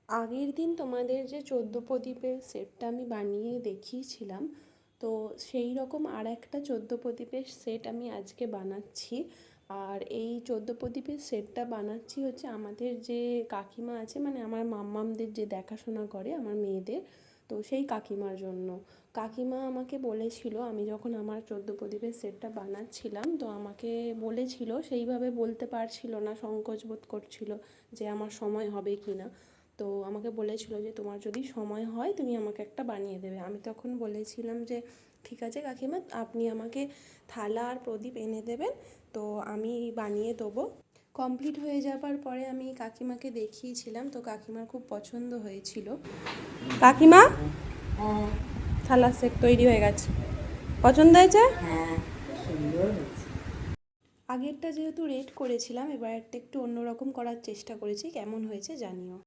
আগের দিন তোমাদের যে 14 প্রদীপের সেটটা আমি বানিয়ে দেখিয়েছিলাম, তো সেই রকম আর একটা 14 প্রদীপের সেট আমি আজকে বানাচ্ছি। আর এই 14 প্রদীপের সেটটা বানাচ্ছি হচ্ছে আমাদের যে কাকিমা আছে, মানে আমার মাম্মামদের যে দেখাশোনা করে আমার মেয়েদের, তো সেই কাকিমার জন্য। কাকিমা আমাকে বলেছিল, আমি যখন আমার 14 প্রদীপের সেটটা বানাচ্ছিলাম, তো আমাকে বলেছিল, সেইভাবে বলতে পারছিল না, সংকোচ বোধ করছিল যে আমার সময় হবে কি না। তো আমাকে বলেছিল যে তোমার যদি সময় হয় তুমি আমাকে একটা বানিয়ে দেবে। আমি তখন বলেছিলাম যে ঠিক আছে কাকিমা, আপনি আমাকে থালা আর প্রদীপ এনে দেবেন, তো আমি বানিয়ে দেবো। কমপ্লিট হয়ে যাবার পরে আমি কাকিমাকে দেখিয়েছিলাম, তো কাকিমার খুব পছন্দ হয়েছিল। কাকিমা, হ্যাঁ। থালার সেট তৈরি হয়ে গেছে, পছন্দ হয়েছে? হ্যাঁ, সুন্দর হয়েছে। আগেরটা যেহেতু রেড করেছিলাম, এবার একটা একটু অন্যরকম করার চেষ্টা করেছি, কেমন হয়েছে জানিও।